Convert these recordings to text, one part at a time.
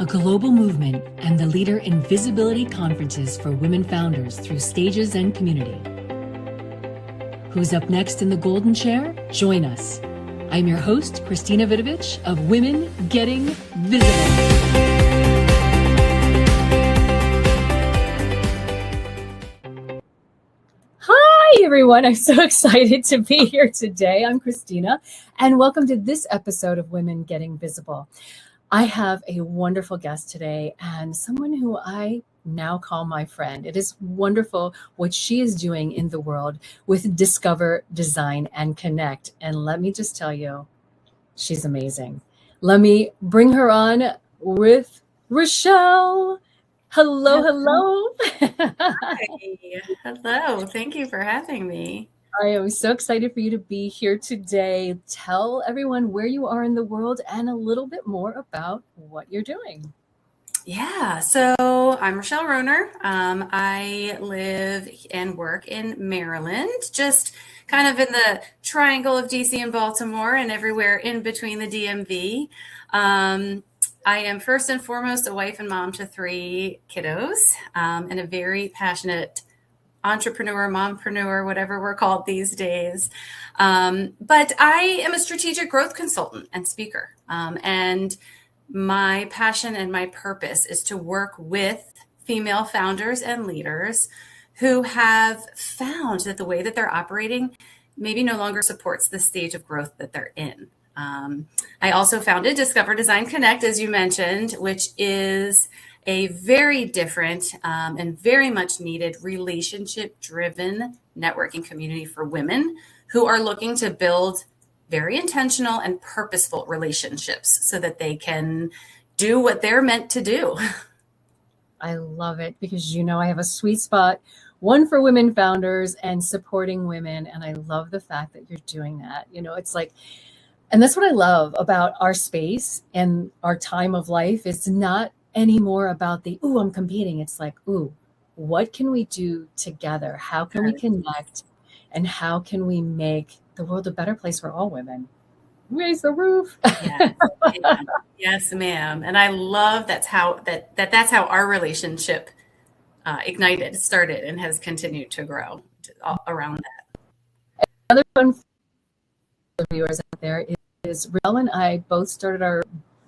a global movement and the leader in visibility conferences for women founders through stages and community. Who's up next in the golden chair? Join us. I'm your host, Christina Vidovich of Women Getting Visible. Hi, everyone. I'm so excited to be here today. I'm Christina, and welcome to this episode of Women Getting Visible. I have a wonderful guest today and someone who I now call my friend. It is wonderful what she is doing in the world with Discover, Design, and Connect. And let me just tell you, she's amazing. Let me bring her on with Rachelle. Hello. Hi. Hello. Thank you for having me. I am so excited for you to be here today. Tell everyone where you are in the world and a little bit more about what you're doing. Yeah, so I'm Rachelle Rohner. I live and work in Maryland, just kind of in the triangle of DC and Baltimore and everywhere in between the DMV. I am first and foremost a wife and mom to 3 kiddos, and a very passionate entrepreneur, mompreneur, whatever we're called these days. But I am a strategic growth consultant and speaker. And my passion and my purpose is to work with female founders and leaders who have found that the way that they're operating maybe no longer supports the stage of growth that they're in. I also founded Discover, Design, Connect, as you mentioned, which is a very different and very much needed relationship-driven networking community for women who are looking to build very intentional and purposeful relationships so that they can do what they're meant to do. I love it because, I have a sweet spot, one for women founders and supporting women. And I love the fact that you're doing that. It's like, and that's what I love about our space and our time of life. It's not anymore about I'm competing. It's like, what can we do together? How can we connect? And how can we make the world a better place for all women? Raise the roof. Yes, ma'am. And I love that's how our relationship started, and has continued to grow around that. Another fun for viewers out there is Rachelle and I both started our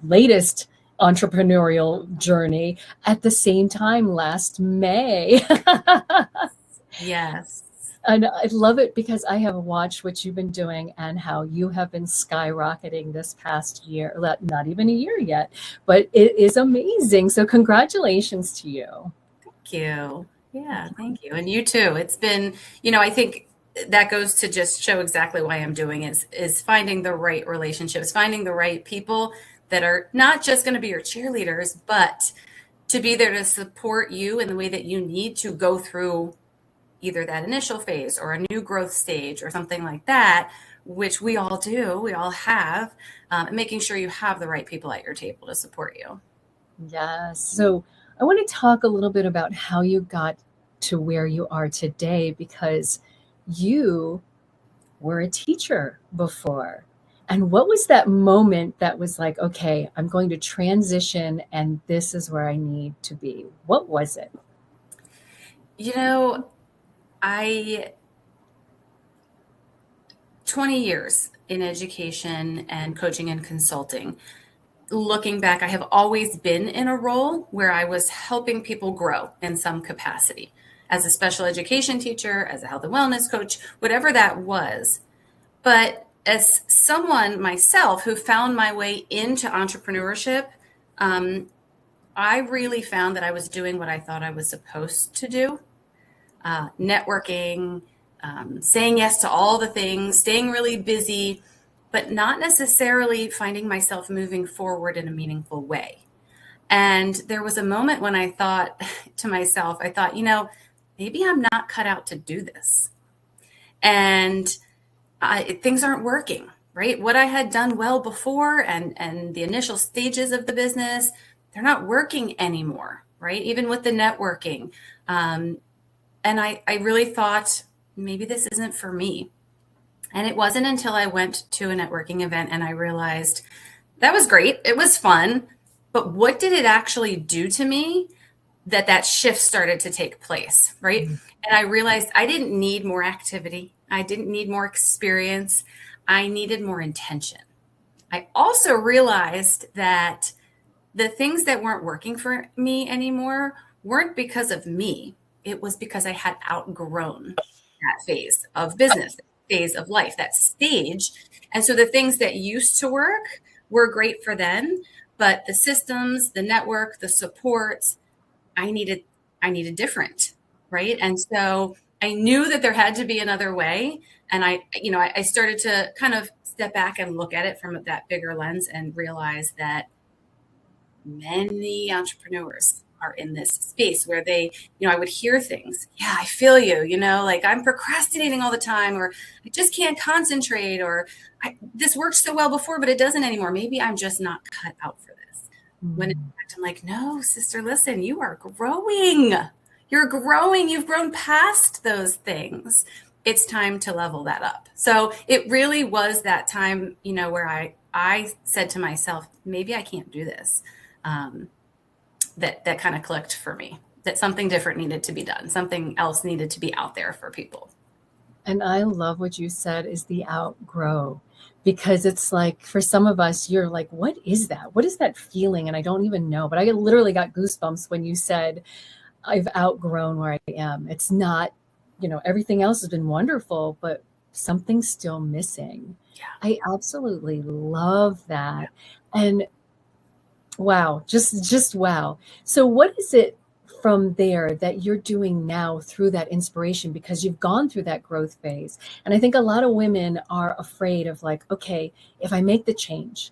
latest entrepreneurial journey at the same time last May. Yes. And I love it because I have watched what you've been doing and how you have been skyrocketing this past year, not even a year yet, but it is amazing. So congratulations to you. Thank you. Yeah, thank you. And you too. It's been, I think that goes to just show exactly why I'm doing is finding the right relationships, finding the right people that are not just going to be your cheerleaders, but to be there to support you in the way that you need to go through either that initial phase or a new growth stage or something like that, which we all do, we all have, making sure you have the right people at your table to support you. Yes. So I want to talk a little bit about how you got to where you are today, because you were a teacher before. And what was that moment that was like, okay, I'm going to transition and this is where I need to be? What was it? I 20 years in education and coaching and consulting. Looking back, I have always been in a role where I was helping people grow in some capacity as a special education teacher, as a health and wellness coach, whatever that was. But as someone myself who found my way into entrepreneurship, I really found that I was doing what I thought I was supposed to do. Networking, saying yes to all the things, staying really busy, but not necessarily finding myself moving forward in a meaningful way. And there was a moment when I thought to myself, maybe I'm not cut out to do this. And things aren't working, right? What I had done well before and the initial stages of the business, they're not working anymore, right? Even with the networking. And I really thought, maybe this isn't for me. And it wasn't until I went to a networking event and I realized that was great. It was fun, but what did it actually do to me that shift started to take place, right? Mm-hmm. And I realized I didn't need more activity. I didn't need more experience. I needed more intention. I also realized that the things that weren't working for me anymore weren't because of me. It was because I had outgrown that phase of business, that phase of life, that stage. And so the things that used to work were great for then, but the systems, the network, the supports, I needed different, right? And so I knew that there had to be another way. And I started to kind of step back and look at it from that bigger lens and realize that many entrepreneurs are in this space where I would hear things. Yeah, I feel you, like I'm procrastinating all the time, or I just can't concentrate, or this worked so well before, but it doesn't anymore. Maybe I'm just not cut out for this. When in fact, I'm like, no, sister, listen, you are growing. You're growing. You've grown past those things. It's time to level that up. So it really was that time, where I said to myself, maybe I can't do this. That kind of clicked for me, that something different needed to be done. Something else needed to be out there for people. And I love what you said is the outgrow, because it's like for some of us, you're like, what is that? What is that feeling? And I don't even know, but I literally got goosebumps when you said, I've outgrown where I am. It's not, everything else has been wonderful, but something's still missing. Yeah. I absolutely love that. And wow, just wow. So what is it from there that you're doing now through that inspiration, because you've gone through that growth phase? And I think a lot of women are afraid of like, okay, if I make the change,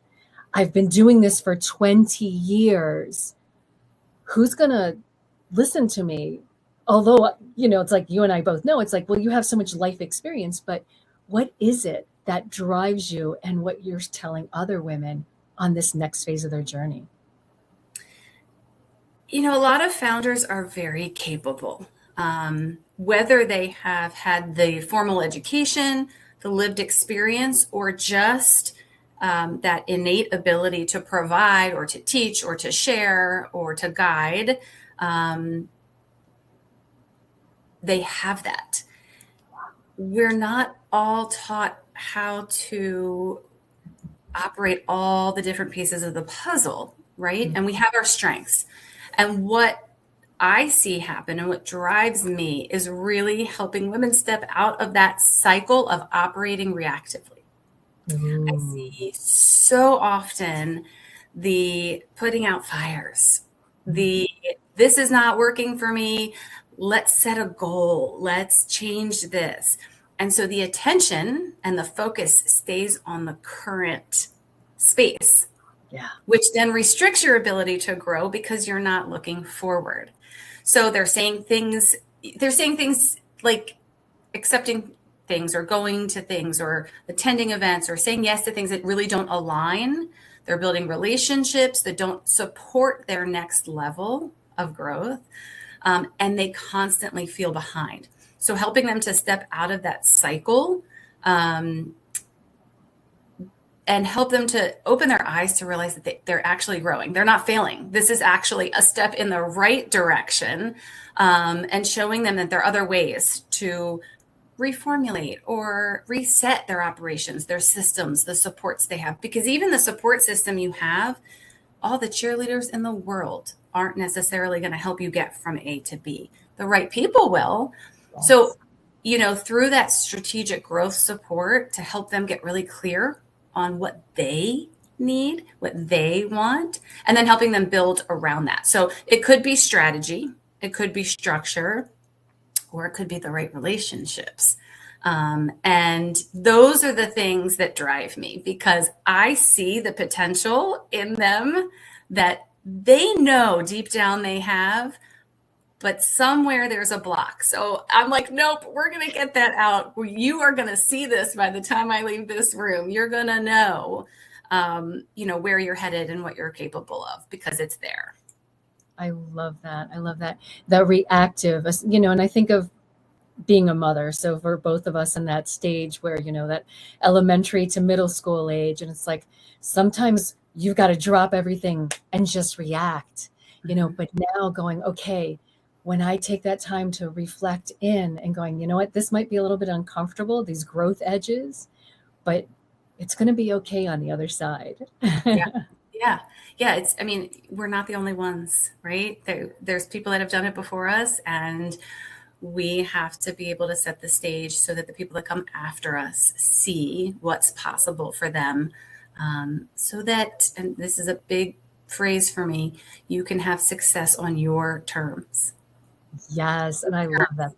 I've been doing this for 20 years. Who's going to listen to me? Although, it's like you and I both know, it's like, well, you have so much life experience, but what is it that drives you and what you're telling other women on this next phase of their journey? A lot of founders are very capable, whether they have had the formal education, the lived experience, or just that innate ability to provide or to teach or to share or to guide. They have that. We're not all taught how to operate all the different pieces of the puzzle, right? Mm-hmm. And we have our strengths. And what I see happen and what drives me is really helping women step out of that cycle of operating reactively. Mm-hmm. I see so often the putting out fires, this is not working for me. Let's set a goal. Let's change this. And so the attention and the focus stays on the current space, which then restricts your ability to grow because you're not looking forward. So they're saying things like accepting things or going to things or attending events or saying yes to things that really don't align. They're building relationships that don't support their next level of growth. And they constantly feel behind. So helping them to step out of that cycle and help them to open their eyes to realize that they're actually growing. They're not failing. This is actually a step in the right direction, and showing them that there are other ways to reformulate or reset their operations, their systems, the supports they have. Because even the support system you have, all the cheerleaders in the world aren't necessarily going to help you get from A to B. The right people will. Yes. So, through that strategic growth support to help them get really clear on what they need, what they want, and then helping them build around that. So it could be strategy, it could be structure, or it could be the right relationships. And those are the things that drive me, because I see the potential in them that they know deep down they have, but somewhere there's a block. So I'm like, nope, we're going to get that out. You are going to see this by the time I leave this room. You're going to know, where you're headed and what you're capable of, because it's there. I love that. I love that. The reactive, and I think of being a mother. So for both of us in that stage where, that elementary to middle school age, and it's like, sometimes you've got to drop everything and just react, but now going, okay, when I take that time to reflect in and going, you know what, this might be a little bit uncomfortable, these growth edges, but it's going to be okay on the other side. Yeah. We're not the only ones, right? There's people that have done it before us, and we have to be able to set the stage so that the people that come after us see what's possible for them. So that, and this is a big phrase for me, you can have success on your terms. Yes. And I love that.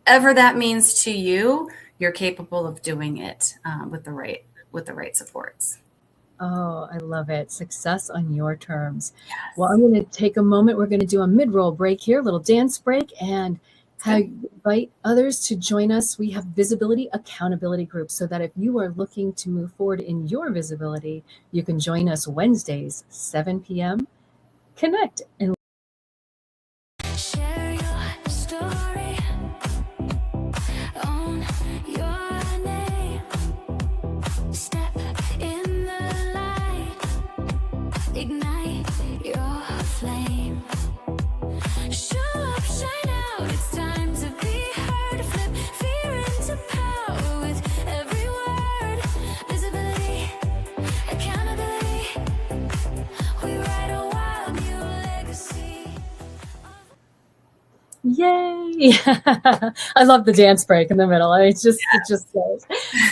Whatever that means to you, you're capable of doing it with the right supports. Oh, I love it. Success on your terms. Yes. Well, I'm going to take a moment. We're going to do a mid-roll break here, a little dance break, and invite others to join us. We have visibility accountability groups so that if you are looking to move forward in your visibility, you can join us Wednesdays, 7 p.m. Connect and share your story. Own your name. Step in the light. Ignite your flame. Show up, shine out. It's time to be heard. Flip fear into power with every word. Visibility, accountability. We write a wild new legacy. Yay! I love the dance break in the middle. It just goes.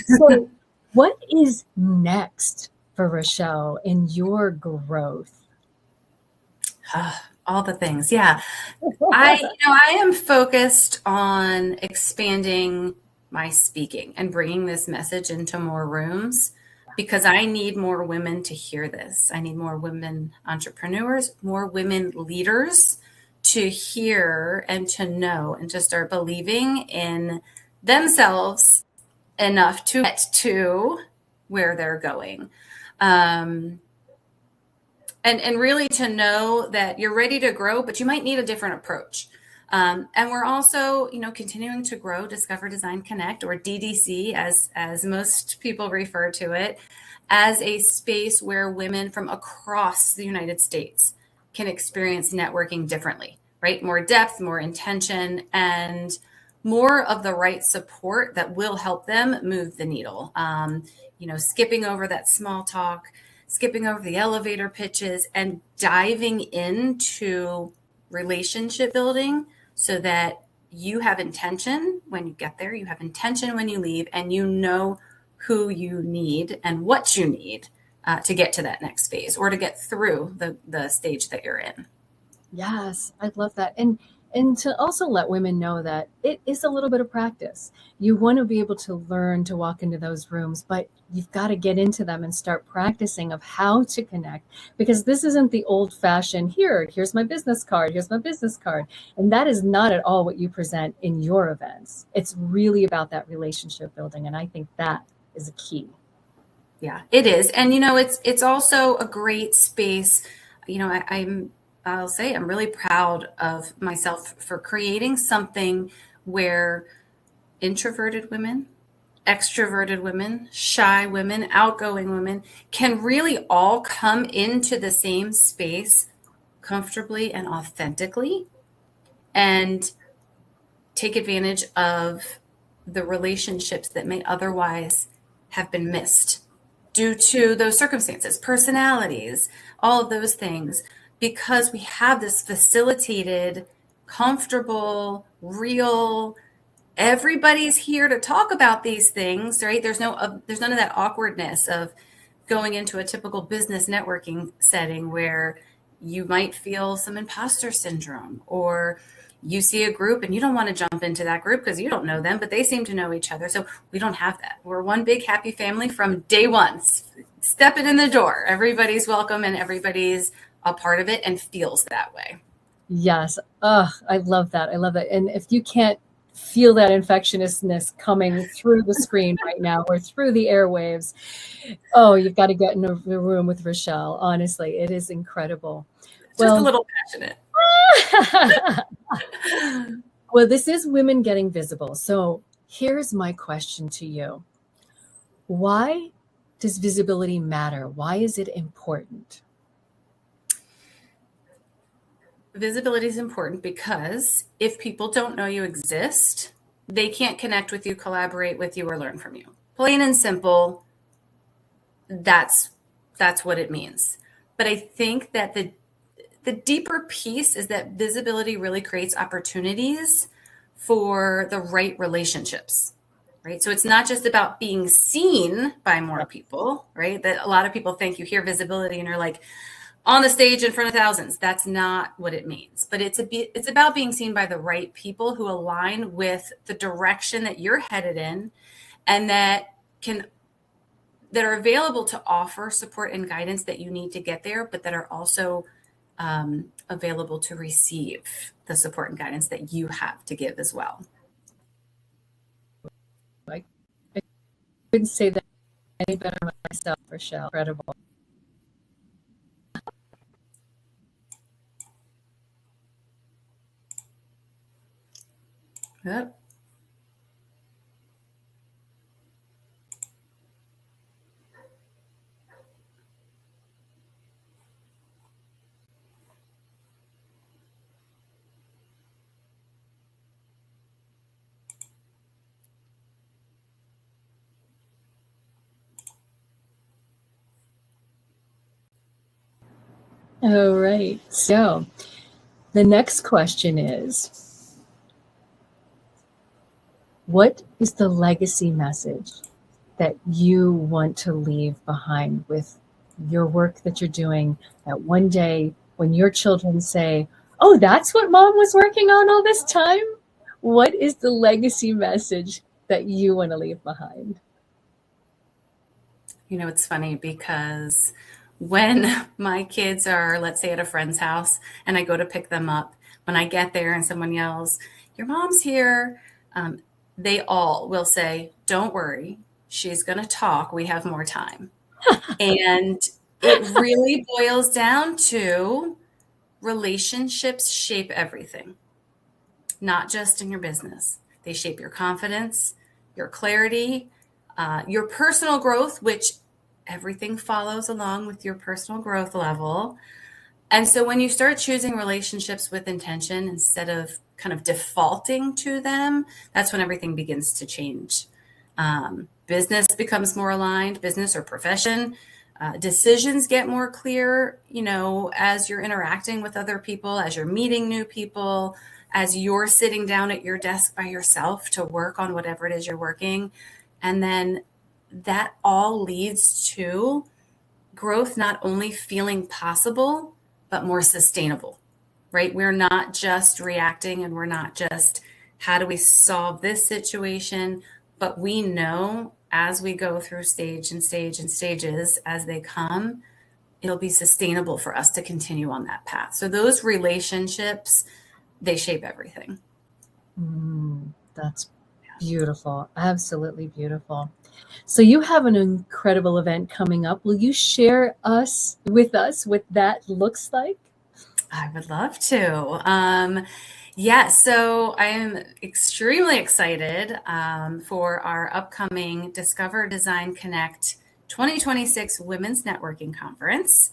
So, what is next for Rachelle in your growth? All the things. Yeah. I am focused on expanding my speaking and bringing this message into more rooms, because I need more women to hear this. I need more women entrepreneurs, more women leaders to hear and to know and to start believing in themselves enough to get to where they're going. And really to know that you're ready to grow, but you might need a different approach. And we're also, continuing to grow Discover, Design, Connect, or DDC, as most people refer to it, as a space where women from across the United States can experience networking differently, right? More depth, more intention, and more of the right support that will help them move the needle. Skipping over that small talk, skipping over the elevator pitches, and diving into relationship building so that you have intention when you get there, you have intention when you leave, and you know who you need and what you need to get to that next phase or to get through the stage that you're in. Yes, I love that. And to also let women know that it is a little bit of practice. You want to be able to learn to walk into those rooms, but you've got to get into them and start practicing of how to connect, because this isn't the old fashioned, here's my business card. And that is not at all what you present in your events. It's really about that relationship building. And I think that is a key. Yeah, it is. And, it's also a great space. I'll say I'm really proud of myself for creating something where introverted women, extroverted women, shy women, outgoing women can really all come into the same space comfortably and authentically and take advantage of the relationships that may otherwise have been missed due to those circumstances, personalities, all of those things. Because we have this facilitated, comfortable, real, everybody's here to talk about these things, right? There's none of that awkwardness of going into a typical business networking setting where you might feel some imposter syndrome, or you see a group and you don't want to jump into that group because you don't know them, but they seem to know each other. So we don't have that. We're one big happy family from day one. Stepping in the door, everybody's welcome and everybody's a part of it and feels that way. Yes. I love that. And if you can't feel that infectiousness coming through the screen right now or through the airwaves, you've got to get in a room with Rachelle. Honestly, it is incredible. Just a little passionate. Well, this is Women Getting Visible. So here's my question to you. Why does visibility matter? Why is it important? Visibility is important because if people don't know you exist, they can't connect with you, collaborate with you, or learn from you. Plain and simple, that's what it means. But I think that the deeper piece is that visibility really creates opportunities for the right relationships, right? So it's not just about being seen by more people, right? That a lot of people think you hear visibility and you're like on the stage in front of thousands. That's not what it means. But it's about being seen by the right people who align with the direction that you're headed in, and that are available to offer support and guidance that you need to get there, but that are also available to receive the support and guidance that you have to give as well. I couldn't say that any better myself, Rachelle. Incredible. Yep. All right. So the next question is, what is the legacy message that you want to leave behind with your work that you're doing, that one day when your children say, oh, that's what mom was working on all this time? What is the legacy message that you want to leave behind? You know, it's funny because when my kids are, let's say, at a friend's house and I go to pick them up, when I get there and someone yells, your mom's here, they all will say, don't worry, she's going to talk. We have more time. And it really boils down to relationships shape everything, not just in your business. They shape your confidence, your clarity, your personal growth, which everything follows along with your personal growth level. And so when you start choosing relationships with intention instead of kind of defaulting to them, that's when everything begins to change. Business becomes more aligned, business or profession. Decisions get more clear, you know, as you're interacting with other people, as you're meeting new people, as you're sitting down at your desk by yourself to work on whatever it is you're working. And then that all leads to growth not only feeling possible, but more sustainable, right? We're not just reacting and we're not just, how do we solve this situation? But we know as we go through stages as they come, it'll be sustainable for us to continue on that path. So those relationships, they shape everything. That's beautiful. Absolutely beautiful. So you have an incredible event coming up. Will you share with us what that looks like? I would love to. So I am extremely excited for our upcoming Discover Design Connect 2026 Women's Networking Conference.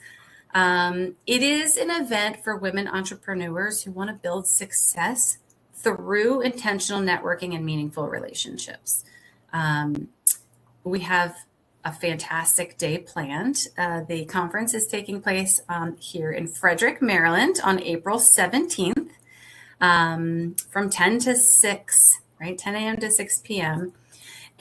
It is an event for women entrepreneurs who want to build success through intentional networking and meaningful relationships. We have a fantastic day planned. The conference is taking place here in Frederick, Maryland on April 17th from 10 to 6, right? 10 a.m. to 6 p.m.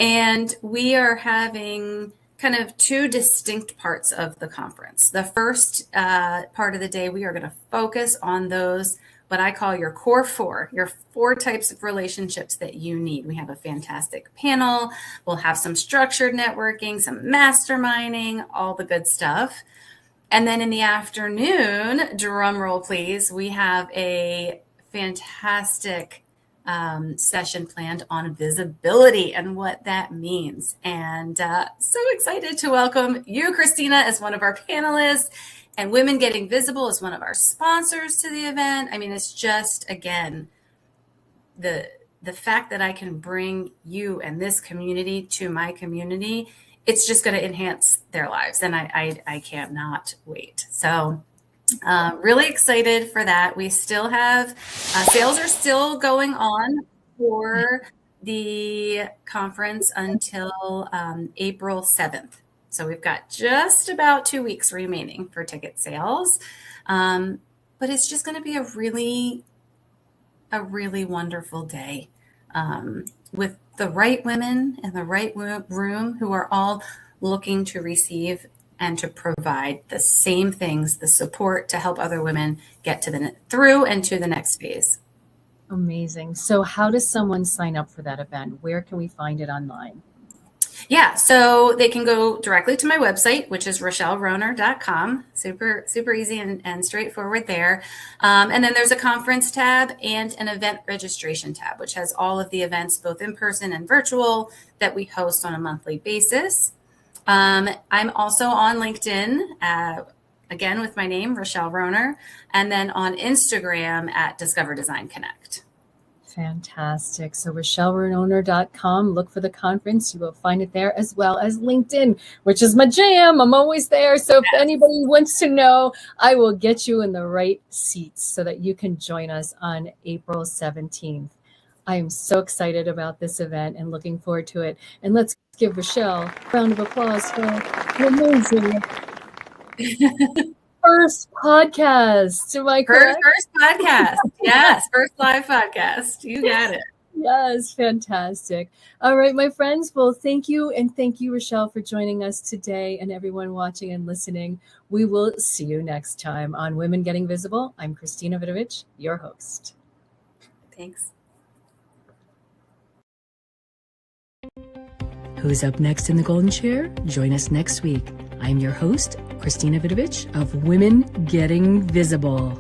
And we are having kind of two distinct parts of the conference. The first part of the day, we are going to focus on those, what I call your core four, your four types of relationships that you need. We have a fantastic panel. We'll have some structured networking, some masterminding, all the good stuff. And then in the afternoon, drum roll please, we have a fantastic session planned on visibility and what that means. And so excited to welcome you, Christina, as one of our panelists, and Women Getting Visible as one of our sponsors to the event. I mean, it's just, again, the fact that I can bring you and this community to my community it's just going to enhance their lives. And I cannot wait. So really excited for that. We still have sales are still going on for the conference until April 7th. So we've got just about 2 weeks remaining for ticket sales. But it's just going to be a really wonderful day with the right women in the right room who are all looking to receive and to provide the same things, the support to help other women get through and to the next phase. Amazing. So how does someone sign up for that event? Where can we find it online? Yeah, so they can go directly to my website, which is RachelleRohner.com. Super easy and straightforward there. And then there's a conference tab and an event registration tab, which has all of the events, both in person and virtual, that we host on a monthly basis. I'm also on LinkedIn, again, with my name, Rachelle Rohner, and then on Instagram at Discover Design Connect. Fantastic. So RachelleRohner.com, look for the conference. You will find it there, as well as LinkedIn, which is my jam. I'm always there. So if anybody wants to know, I will get you in the right seats so that you can join us on April 17th. I am so excited about this event and looking forward to it. And let's give Rachelle a round of applause for the amazing first podcast. Am I correct? First podcast. Yes, first live podcast. You got it. Yes, fantastic. All right, my friends. Well, thank you. And thank you, Rachelle, for joining us today, and everyone watching and listening. We will see you next time on Women Getting Visible. I'm Christina Vidovich, your host. Thanks. Who's up next in the golden chair? Join us next week. I'm your host, Christina Vidovich of Women Getting Visible.